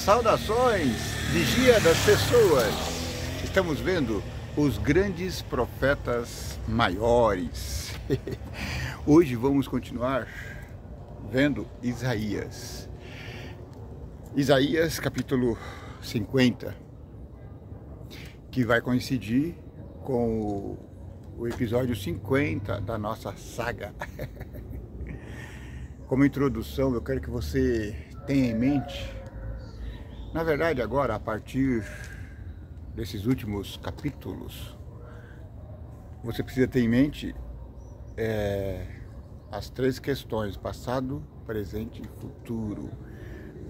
Saudações, vigia das pessoas. Estamos vendo os grandes profetas maiores. Hoje vamos continuar vendo Isaías. Isaías capítulo 50, que vai coincidir com o episódio 50 da nossa saga. Como introdução, eu quero que você tenha em mente, na verdade agora, a partir desses últimos capítulos, você precisa ter em mente as três questões: passado, presente e futuro.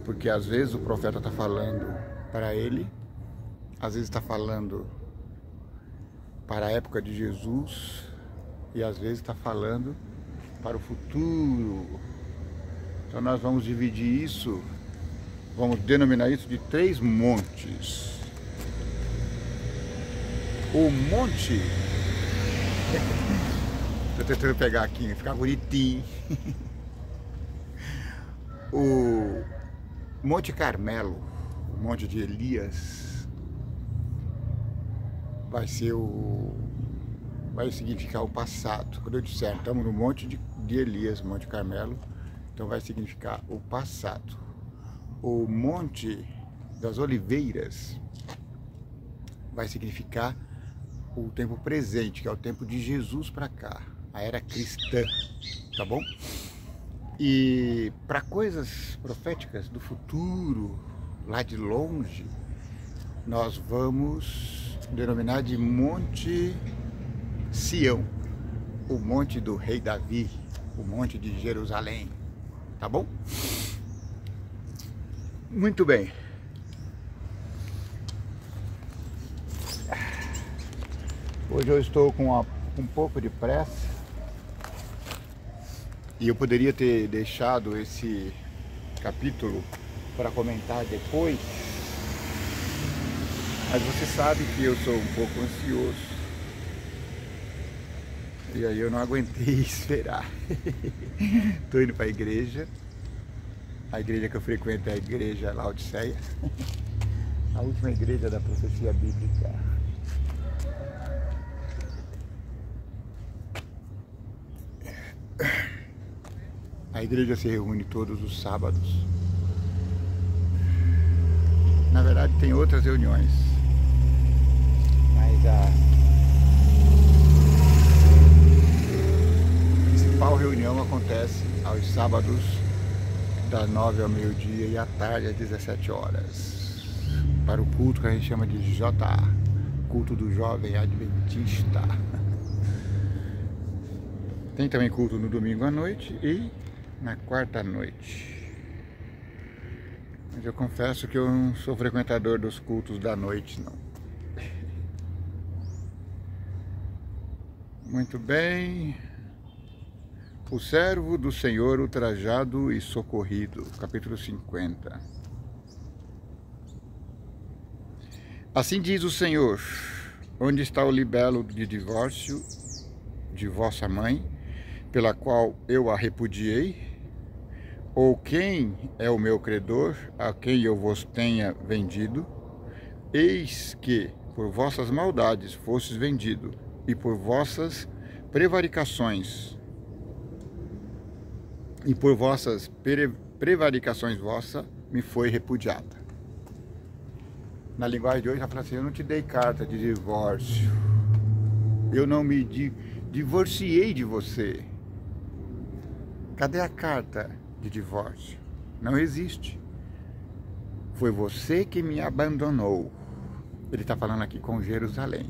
Porque às vezes o profeta está falando para ele, às vezes está falando para a época de Jesus e às vezes está falando para o futuro. Então nós vamos dividir isso, vamos denominar isso de três montes. O monte, estou tentando pegar aqui, ficar bonitinho. O Monte Carmelo, o Monte de Elias, vai significar o passado. Quando eu disser, estamos no Monte de Elias, Monte Carmelo, então vai significar o passado. O Monte das Oliveiras vai significar o tempo presente, que é o tempo de Jesus para cá, a era cristã, tá bom? E para coisas proféticas do futuro, lá de longe, nós vamos denominar de Monte Sião, o Monte do Rei Davi, o Monte de Jerusalém, tá bom? Muito bem. Hoje eu estou com um pouco de pressa e eu poderia ter deixado esse capítulo para comentar depois, mas você sabe que eu sou um pouco ansioso e aí eu não aguentei esperar. Estou indo para a igreja que eu frequento é a igreja Laodiceia, a última igreja da profecia bíblica. A igreja se reúne todos os sábados. Na verdade tem outras reuniões, mas a principal reunião acontece aos sábados, das 9 ao meio-dia e à tarde às 17 horas, para o culto que a gente chama de JA, culto do jovem adventista. Tem também culto no domingo à noite e na quarta noite. Mas eu confesso que eu não sou frequentador dos cultos da noite, não. Muito bem. O servo do Senhor ultrajado e socorrido, capítulo 50. Assim diz o Senhor: onde está o libelo de divórcio de vossa mãe, pela qual eu a repudiei? Ou quem é o meu credor, a quem eu vos tenha vendido? Eis que por vossas maldades fostes vendido, e por vossas prevaricações, vossa me foi repudiada. Na linguagem de hoje, ela fala assim: eu não te dei carta de divórcio, eu não me divorciei de você. Cadê a carta de divórcio? Não existe. Foi você que me abandonou. Ele está falando aqui com Jerusalém.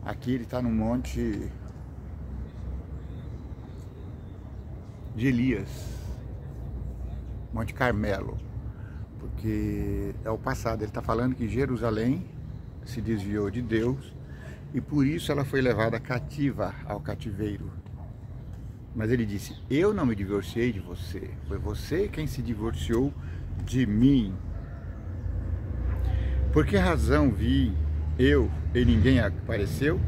Aqui ele está no Monte de Elias, Monte Carmelo, porque é o passado. Ele está falando que Jerusalém se desviou de Deus e por isso ela foi levada cativa ao cativeiro. Mas ele disse: eu não me divorciei de você, foi você quem se divorciou de mim. Por que razão vi eu e ninguém apareceu?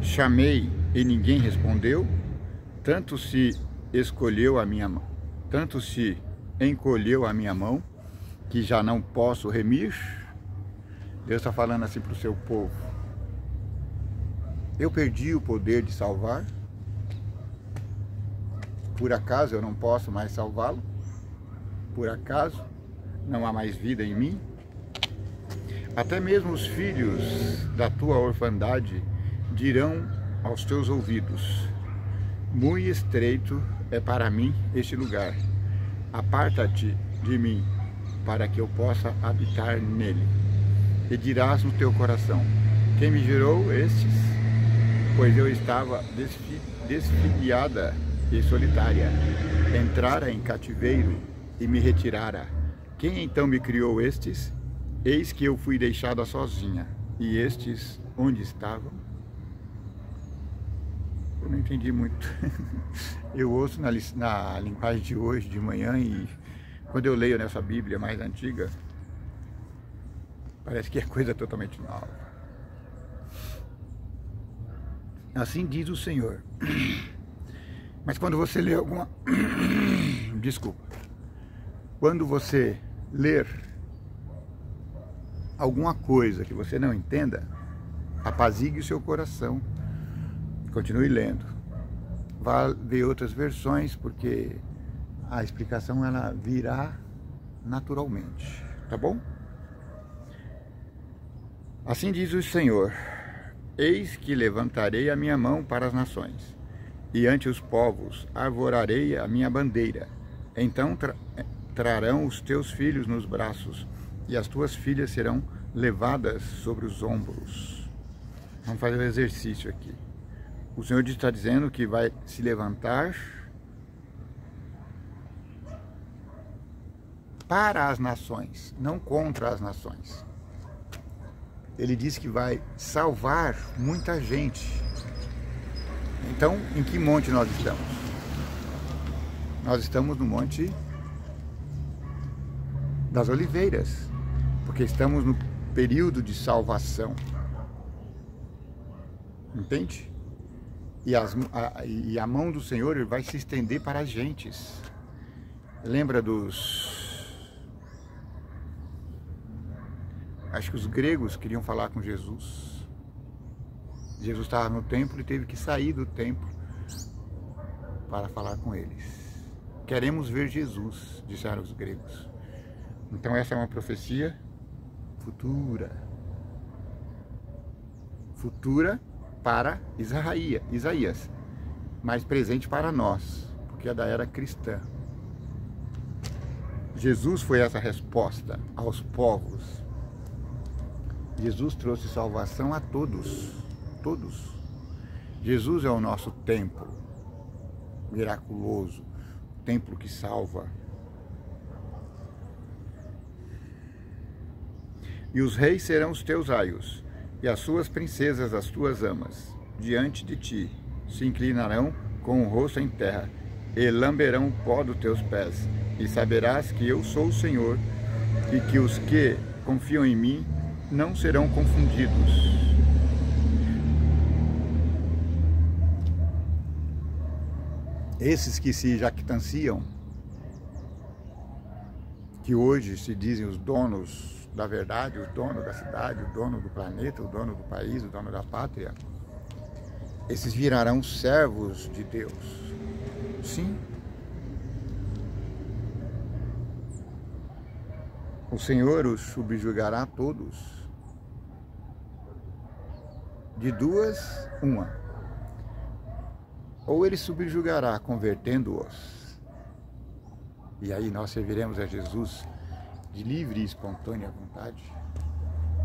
Chamei e ninguém respondeu? Tanto se encolheu a minha mão, que já não posso remir. Deus está falando assim para o seu povo. Eu perdi o poder de salvar. Por acaso eu não posso mais salvá-lo? Por acaso não há mais vida em mim? Até mesmo os filhos da tua orfandade dirão aos teus ouvidos: muito estreito é para mim este lugar. Aparta-te de mim, para que eu possa habitar nele. E dirás no teu coração: quem me gerou estes? Pois eu estava desfiliada e solitária, entrara em cativeiro e me retirara. Quem então me criou estes? Eis que eu fui deixada sozinha. E estes onde estavam? Eu não entendi muito. Eu ouço na linguagem de hoje, de manhã, e quando eu leio nessa Bíblia mais antiga, parece que é coisa totalmente nova. Assim diz o Senhor. Mas quando você lê alguma... Desculpa. Quando você ler alguma coisa que você não entenda, apazigue o seu coração. Continue lendo. Vá ver outras versões, porque a explicação ela virá naturalmente. Tá bom? Assim diz o Senhor: eis que levantarei a minha mão para as nações, e ante os povos arvorarei a minha bandeira. Então trarão os teus filhos nos braços, e as tuas filhas serão levadas sobre os ombros. Vamos fazer o exercício aqui. O Senhor está dizendo que vai se levantar para as nações, não contra as nações. Ele diz que vai salvar muita gente. Então, em que monte nós estamos? Nós estamos no Monte das Oliveiras, porque estamos no período de salvação. Entende? E a mão do Senhor vai se estender para as gentes. Lembra acho que os gregos queriam falar com Jesus. Jesus estava no templo e teve que sair do templo para falar com eles. Queremos ver Jesus, disseram os gregos. Então essa é uma profecia futura. Futura para Isaías, mas presente para nós, porque é da era cristã. Jesus foi essa resposta aos povos. Jesus trouxe salvação a todos, todos. Jesus é o nosso templo miraculoso, templo que salva. E os reis serão os teus aios, e as suas princesas as tuas amas. Diante de ti se inclinarão com o rosto em terra, e lamberão o pó dos teus pés. E saberás que eu sou o Senhor, e que os que confiam em mim não serão confundidos. Esses que se jactanciam, que hoje se dizem os donos da verdade, o dono da cidade, o dono do planeta, o dono do país, o dono da pátria, esses virarão servos de Deus. Sim. O Senhor os subjugará a todos. De duas, uma. Ou ele subjugará convertendo-os, e aí nós serviremos a Jesus de livre e espontânea vontade,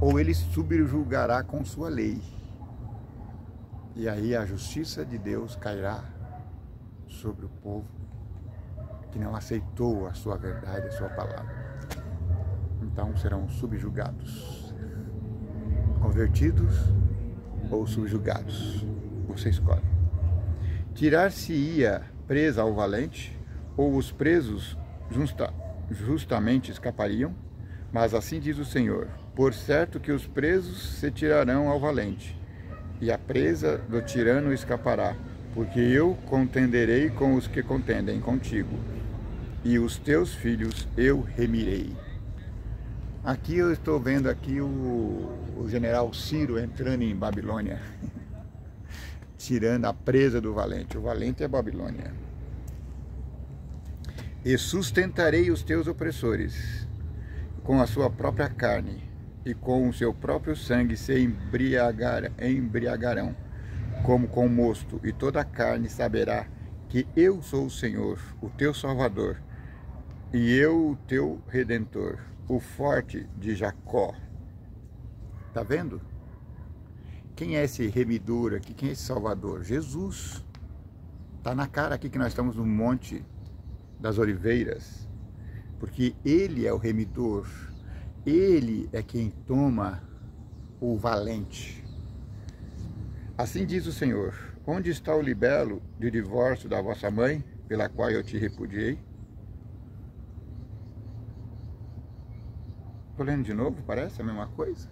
ou ele subjugará com sua lei, e aí a justiça de Deus cairá sobre o povo que não aceitou a sua verdade, a sua palavra. Então serão subjugados, convertidos ou subjugados, você escolhe. Tirar-se-ia presa ao valente, ou os presos justamente escapariam? Mas assim diz o Senhor: por certo que os presos se tirarão ao valente, e a presa do tirano escapará, porque eu contenderei com os que contendem contigo, e os teus filhos eu remirei. Aqui eu estou vendo aqui o general Ciro entrando em Babilônia, tirando a presa do valente. O valente é Babilônia. E sustentarei os teus opressores com a sua própria carne, e com o seu próprio sangue se embriagarão, como com mosto, e toda a carne saberá que eu sou o Senhor, o teu Salvador, e eu o teu Redentor, o forte de Jacó. Tá vendo? Quem é esse remidor aqui? Quem é esse Salvador? Jesus. Tá na cara aqui que nós estamos no Monte das Oliveiras, porque Ele é o remidor. Ele é quem toma o valente. Assim diz o Senhor: onde está o libelo de divórcio da vossa mãe, pela qual eu te repudiei? Estou lendo de novo, parece a mesma coisa.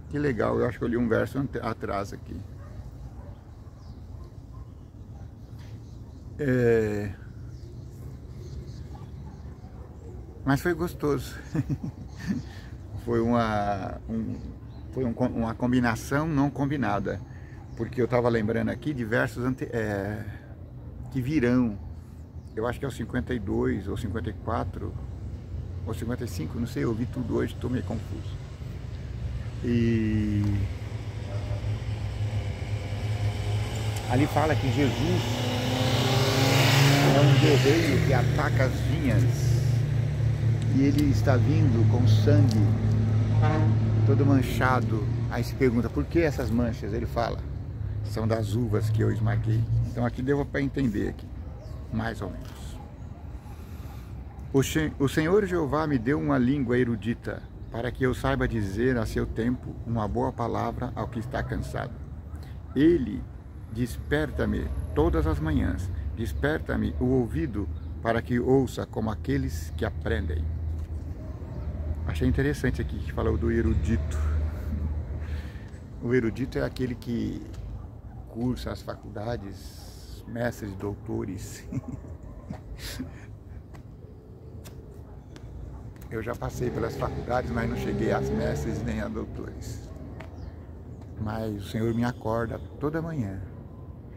Que legal, eu acho que eu li um verso atrás aqui. Mas foi gostoso. Foi uma combinação não combinada. Porque eu estava lembrando aqui de versos que virão. Eu acho que é o 52, ou 54, ou 55, não sei, eu ouvi tudo hoje, estou meio confuso. E ali fala que Jesus é um guerreiro que ataca as vinhas, e ele está vindo com sangue todo manchado. Aí se pergunta, por que essas manchas? Ele fala, são das uvas que eu esmaguei. Então aqui deu para entender aqui, mais ou menos. O Senhor Jeová me deu uma língua erudita, para que eu saiba dizer a seu tempo uma boa palavra ao que está cansado. Ele desperta-me todas as manhãs, desperta-me o ouvido, para que ouça como aqueles que aprendem. Achei interessante aqui que falou do erudito. O erudito é aquele que cursa as faculdades, mestres, doutores. Eu já passei pelas faculdades, mas não cheguei às mestres nem a doutores. Mas o Senhor me acorda toda manhã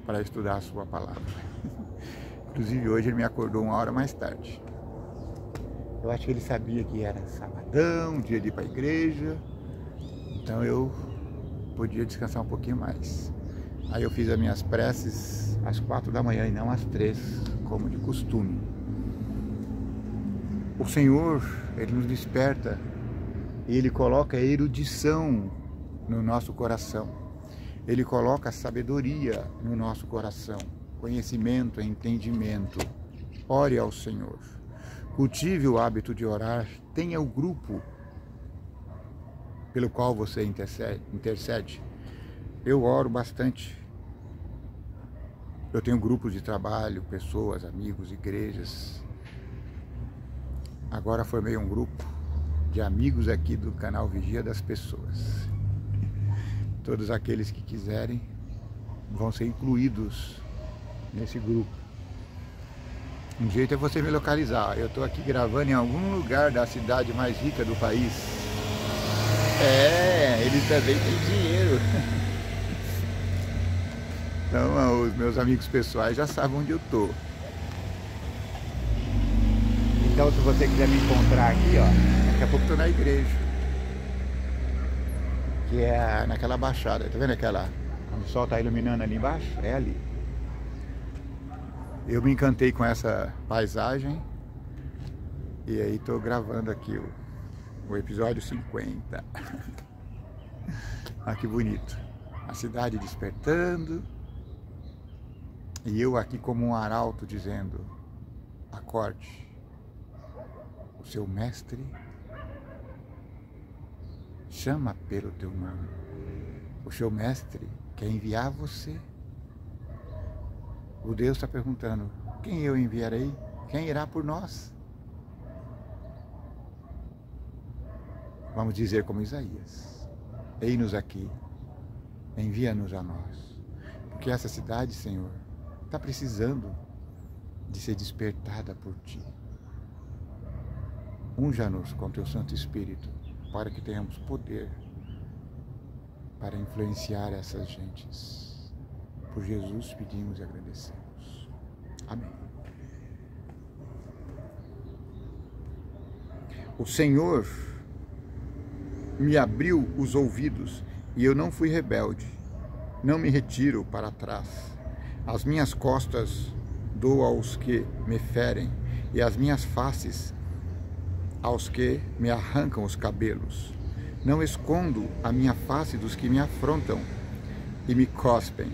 para estudar a sua palavra. Inclusive hoje ele me acordou uma hora mais tarde. Eu acho que ele sabia que era sabadão, dia de ir para a igreja. Então eu podia descansar um pouquinho mais. Aí eu fiz as minhas preces às 4 da manhã e não às 3, como de costume. O Senhor, Ele nos desperta e Ele coloca erudição no nosso coração. Ele coloca sabedoria no nosso coração, conhecimento, entendimento. Ore ao Senhor. Cultive o hábito de orar. Tenha o grupo pelo qual você intercede. Eu oro bastante. Eu tenho grupos de trabalho, pessoas, amigos, igrejas. Agora formei um grupo de amigos aqui do canal Vigia das Pessoas. Todos aqueles que quiserem vão ser incluídos nesse grupo. Um jeito é você me localizar. Eu estou aqui gravando em algum lugar da cidade mais rica do país. Eles também têm dinheiro. Então os meus amigos pessoais já sabem onde eu estou. Então se você quiser me encontrar aqui, ó, daqui a pouco eu estou na igreja. Que é naquela baixada, tá vendo aquela? Onde o sol está iluminando ali embaixo? É ali. Eu me encantei com essa paisagem. E aí estou gravando aqui o episódio 50. Ah, que bonito. A cidade despertando. E eu aqui como um arauto dizendo, acorde. O seu mestre chama pelo teu nome. O seu mestre quer enviar você. O Deus está perguntando, quem eu enviarei? Quem irá por nós? Vamos dizer como Isaías, ei-nos aqui, envia-nos a nós. Porque essa cidade, Senhor, está precisando de ser despertada por Ti. Unja-nos com Teu Santo Espírito, para que tenhamos poder para influenciar essas gentes. Por Jesus pedimos e agradecemos. Amém. O Senhor me abriu os ouvidos e eu não fui rebelde. Não me retiro para trás. As minhas costas dou aos que me ferem e as minhas faces aos que me arrancam os cabelos. Não escondo a minha face dos que me afrontam e me cospem.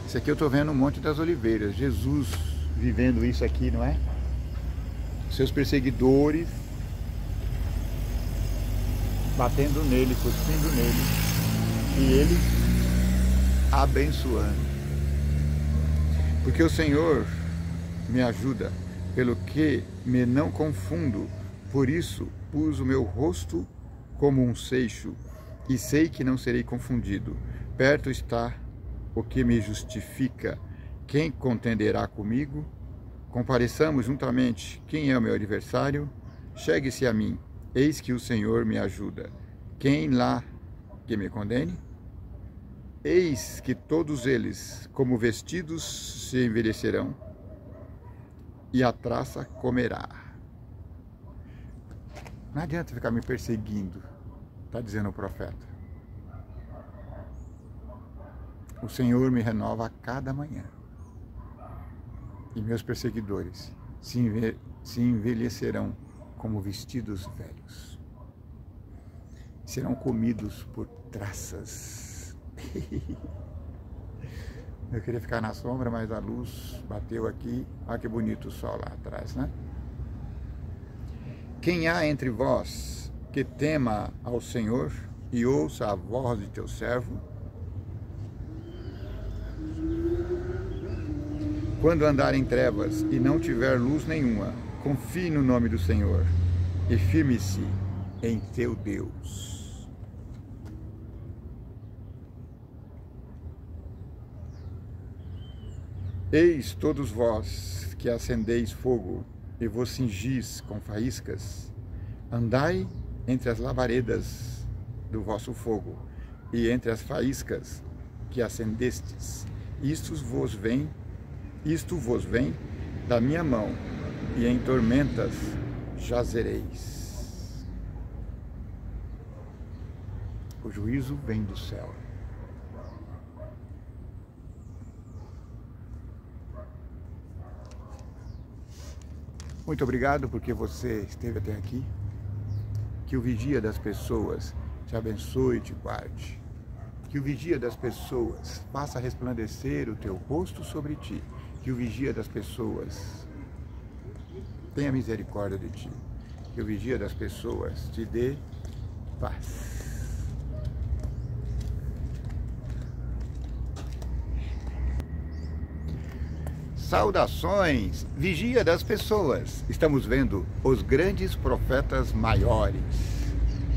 Isso aqui eu estou vendo no Monte das Oliveiras. Jesus vivendo isso aqui, não é? Seus perseguidores batendo nele, cuspindo nele, e ele abençoando. Porque o Senhor me ajuda, pelo que me não confundo, por isso pus o meu rosto como um seixo, e sei que não serei confundido. Perto está o que me justifica. Quem contenderá comigo? Compareçamos juntamente. Quem é o meu adversário? Chegue-se a mim. Eis que o Senhor me ajuda. Quem lá que me condene? Eis que todos eles, como vestidos, se envelhecerão, e a traça comerá. Não adianta ficar me perseguindo, está dizendo o profeta. O Senhor me renova a cada manhã. E meus perseguidores se envelhecerão como vestidos velhos. Serão comidos por traças. Eu queria ficar na sombra, mas a luz bateu aqui. Olha que bonito o sol lá atrás, né? Quem há entre vós que tema ao Senhor e ouça a voz de teu servo? Quando andar em trevas e não tiver luz nenhuma, confie no nome do Senhor e firme-se em teu Deus. Eis todos vós que acendeis fogo e vos cingis com faíscas, andai entre as labaredas do vosso fogo e entre as faíscas que acendestes. Isto vos vem da minha mão, e em tormentas jazereis. O juízo vem do céu. Muito obrigado porque você esteve até aqui. Que o vigia das pessoas te abençoe e te guarde. Que o vigia das pessoas faça resplandecer o teu rosto sobre ti. Que o vigia das pessoas tenha misericórdia de ti. Que o vigia das pessoas te dê paz. Saudações, vigia das pessoas. Estamos vendo os grandes profetas maiores.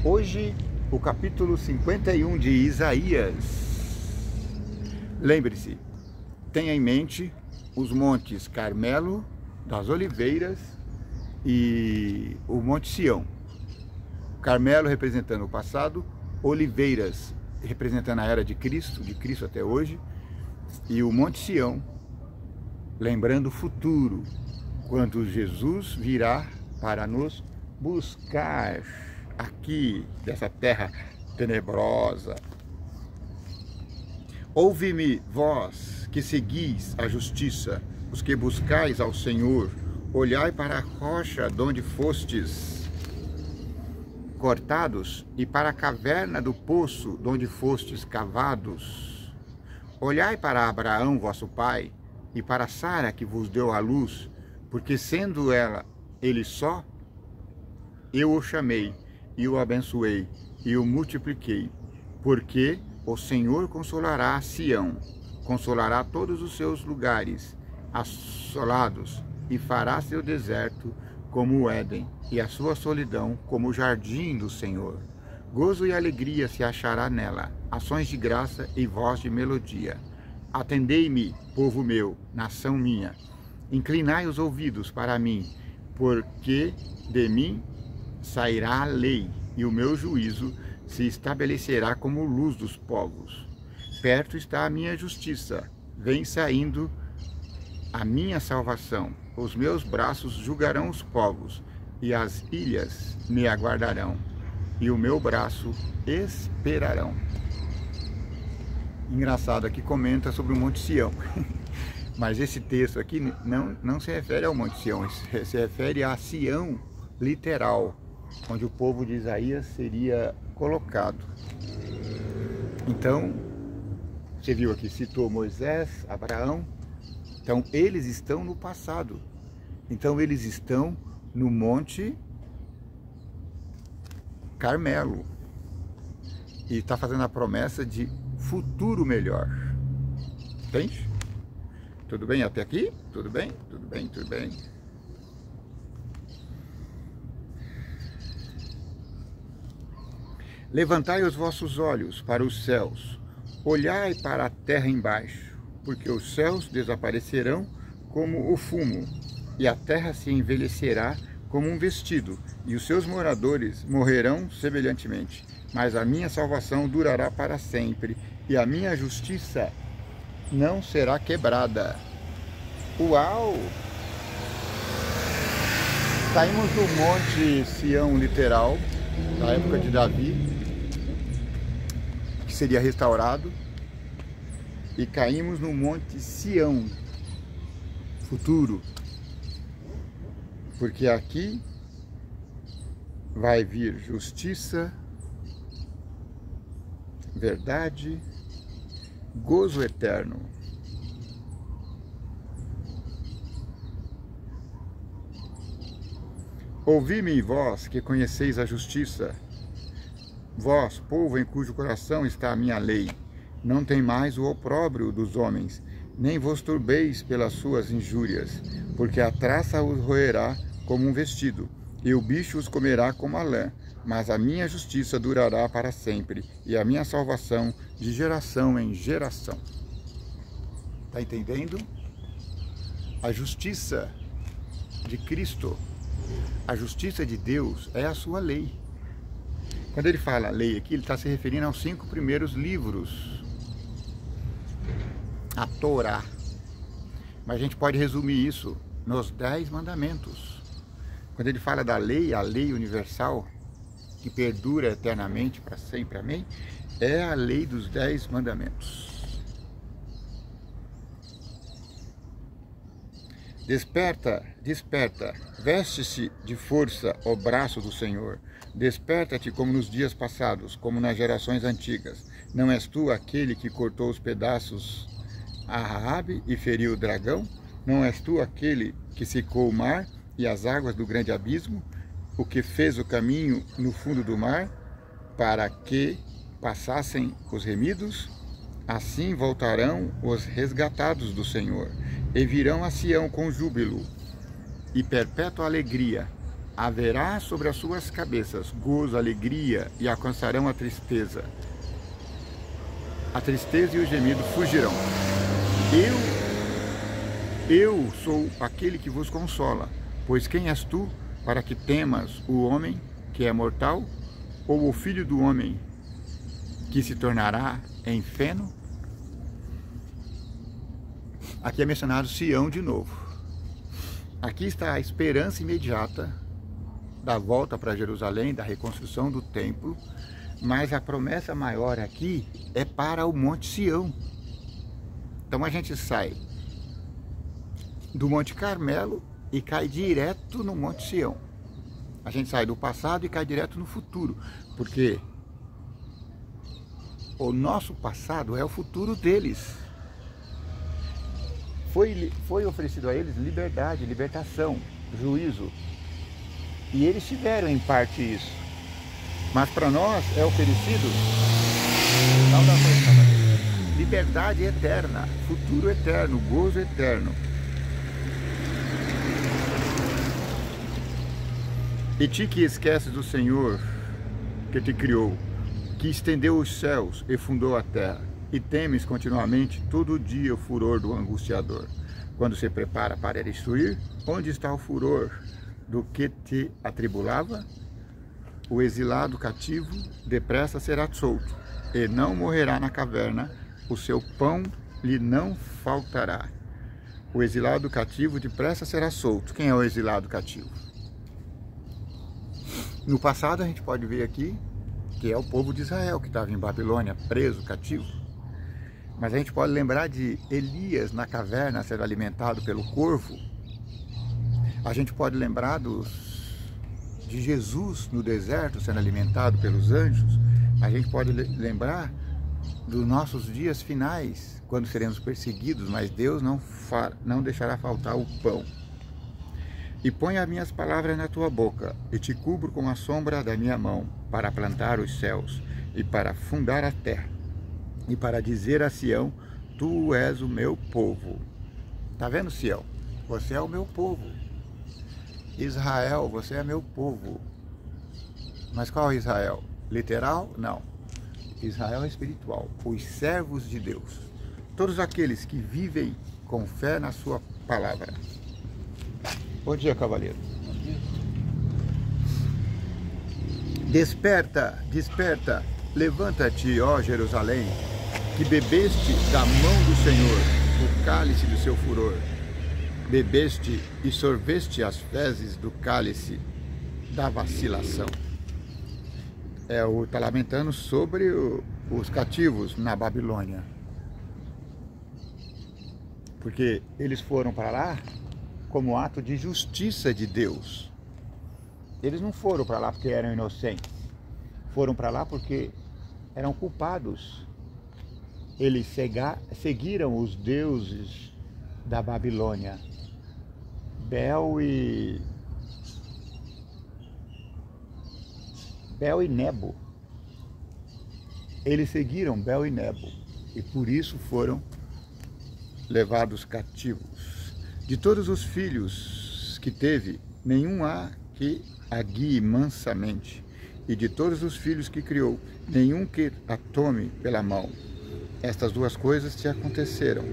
Hoje, o capítulo 51 de Isaías. Lembre-se, tenha em mente os montes Carmelo, das Oliveiras e o Monte Sião. Carmelo representando o passado, Oliveiras representando a era de Cristo até hoje, e o Monte Sião lembrando o futuro, quando Jesus virá para nos buscar aqui, dessa terra tenebrosa. Ouve-me, vós que seguis a justiça, os que buscais ao Senhor, olhai para a rocha de onde fostes cortados, e para a caverna do poço de onde fostes cavados. Olhai para Abraão, vosso pai, e para Sara, que vos deu a luz, porque sendo ele só, eu o chamei, e o abençoei, e o multipliquei, porque o Senhor consolará Sião, consolará todos os seus lugares assolados, e fará seu deserto como o Éden, e a sua solidão como o jardim do Senhor. Gozo e alegria se achará nela, ações de graça e voz de melodia. Atendei-me, povo meu, nação minha, inclinai os ouvidos para mim, porque de mim sairá a lei, e o meu juízo se estabelecerá como luz dos povos. Perto está a minha justiça, vem saindo a minha salvação. Os meus braços julgarão os povos, e as ilhas me aguardarão, e o meu braço esperarão. Engraçado, aqui comenta sobre o Monte Sião. Mas esse texto aqui não se refere ao Monte Sião, se refere a Sião literal, onde o povo de Isaías seria colocado. Então, você viu aqui, citou Moisés, Abraão. Então, eles estão no passado. Então, eles estão no Monte Carmelo. E está fazendo a promessa de futuro melhor. Entende? Tudo bem até aqui? Tudo bem? Tudo bem, tudo bem. Levantai os vossos olhos para os céus, olhai para a terra embaixo, porque os céus desaparecerão como o fumo, e a terra se envelhecerá como um vestido, e os seus moradores morrerão semelhantemente. Mas a minha salvação durará para sempre, e a minha justiça não será quebrada. Uau! Saímos do Monte Sião literal, da época de Davi, que seria restaurado, e caímos no Monte Sião futuro, porque aqui vai vir justiça, verdade, gozo eterno. Ouvi-me, vós que conheceis a justiça, vós, povo em cujo coração está a minha lei. Não tem mais o opróbrio dos homens, nem vos turbeis pelas suas injúrias, porque a traça os roerá como um vestido, e o bicho os comerá como a lã. Mas a minha justiça durará para sempre, e a minha salvação de geração em geração. Está entendendo? A justiça de Cristo, a justiça de Deus é a sua lei. Quando ele fala lei aqui, ele está se referindo aos 5 primeiros livros, a Torá. Mas a gente pode resumir isso nos 10 mandamentos. Quando ele fala da lei, a lei universal, que perdura eternamente para sempre, amém? É a lei dos 10 mandamentos. Desperta, desperta, veste-se de força o braço do Senhor. Desperta-te como nos dias passados, como nas gerações antigas. Não és tu aquele que cortou os pedaços a Raabe e feriu o dragão? Não és tu aquele que secou o mar e as águas do grande abismo? O que fez o caminho no fundo do mar, para que passassem os remidos? Assim voltarão os resgatados do Senhor, e virão a Sião com júbilo e perpétua alegria. Haverá sobre as suas cabeças gozo, alegria, e alcançarão a tristeza. A tristeza e o gemido fugirão. Eu sou aquele que vos consola. Pois quem és tu, para que temas o homem que é mortal, ou o filho do homem que se tornará em feno? Aqui é mencionado Sião de novo. Aqui está a esperança imediata da volta para Jerusalém, da reconstrução do templo, mas a promessa maior aqui é para o Monte Sião. Então a gente sai do Monte Carmelo e cai direto no Monte Sião. A gente sai do passado e cai direto no futuro, porque o nosso passado é o futuro deles. Foi oferecido a eles liberdade, libertação, juízo. E eles tiveram em parte isso. Mas para nós é oferecido liberdade eterna, futuro eterno, gozo eterno. E ti que esqueces do Senhor que te criou, que estendeu os céus e fundou a terra, e temes continuamente todo dia o furor do angustiador. Quando se prepara para destruir, onde está o furor do que te atribulava? O exilado cativo depressa será solto, e não morrerá na caverna, o seu pão lhe não faltará. O exilado cativo depressa será solto. Quem é o exilado cativo? No passado a gente pode ver aqui que é o povo de Israel que estava em Babilônia, preso, cativo. Mas a gente pode lembrar de Elias na caverna sendo alimentado pelo corvo. A gente pode lembrar de Jesus no deserto sendo alimentado pelos anjos. A gente pode lembrar dos nossos dias finais, quando seremos perseguidos, mas Deus não deixará faltar o pão. E põe as minhas palavras na tua boca, e te cubro com a sombra da minha mão, para plantar os céus, e para fundar a terra, e para dizer a Sião, tu és o meu povo. Tá vendo, Sião? Você é o meu povo. Israel, você é meu povo. Mas qual é Israel? Literal? Não. Israel é espiritual. Os servos de Deus. Todos aqueles que vivem com fé na sua palavra. Bom dia, cavaleiro. Bom dia. Desperta, desperta, levanta-te, ó Jerusalém, que bebeste da mão do Senhor o cálice do seu furor. Bebeste e sorveste as fezes do cálice da vacilação. Está lamentando sobre os cativos na Babilônia. Porque eles foram para lá como ato de justiça de Deus. Eles não foram para lá porque eram inocentes. Foram para lá porque eram culpados. Eles seguiram os deuses da Babilônia. Bel e Nebo. Eles seguiram Bel e Nebo. E por isso foram levados cativos. De todos os filhos que teve, nenhum há que a guie mansamente, e de todos os filhos que criou, nenhum que a tome pela mão. Estas duas coisas te aconteceram.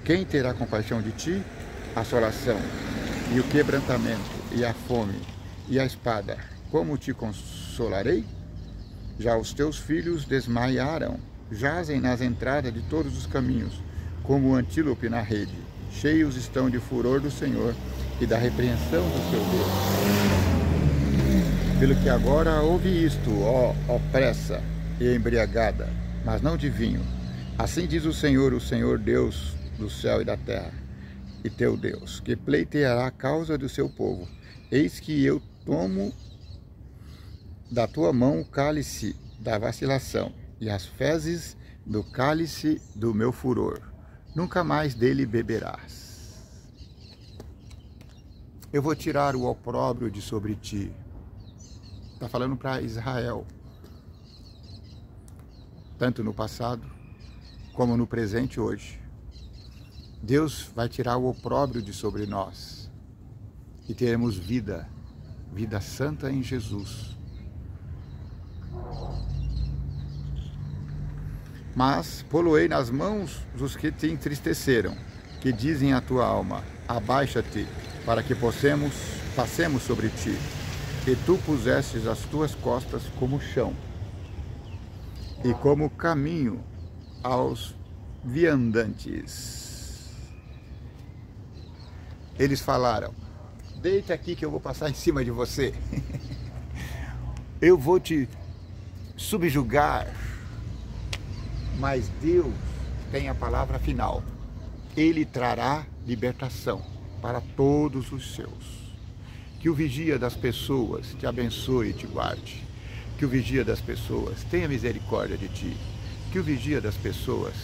Quem terá compaixão de ti? A assolação, e o quebrantamento, e a fome, e a espada. Como te consolarei? Já os teus filhos desmaiaram, jazem nas entradas de todos os caminhos, como o antílope na rede. Cheios estão de furor do Senhor e da repreensão do seu Deus. Pelo que agora ouve isto, ó opressa e embriagada, mas não de vinho. Assim diz o Senhor Deus do céu e da terra, e teu Deus, que pleiteará a causa do seu povo. Eis que eu tomo da tua mão o cálice da vacilação e as fezes do cálice do meu furor. Nunca mais dele beberás. Eu vou tirar o opróbrio de sobre ti. Está falando para Israel. Tanto no passado, como no presente hoje. Deus vai tirar o opróbrio de sobre nós. E teremos vida. Vida santa em Jesus. Mas poloei nas mãos dos que te entristeceram, que dizem à tua alma, abaixa-te, para que passemos sobre ti. E tu pusestes as tuas costas como chão, e como caminho aos viandantes. Eles falaram, deita aqui que eu vou passar em cima de você. Eu vou te subjugar. Mas Deus tem a palavra final. Ele trará libertação para todos os seus. Que o vigia das pessoas te abençoe e te guarde. Que o vigia das pessoas tenha misericórdia de ti. Que o vigia das pessoas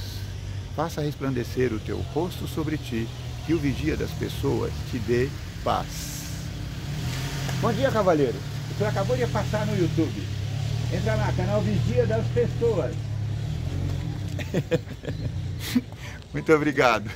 faça resplandecer o teu rosto sobre ti. Que o vigia das pessoas te dê paz. Bom dia, cavaleiro. O senhor acabou de passar no YouTube. Entra lá, canal Vigia das Pessoas. Muito obrigado.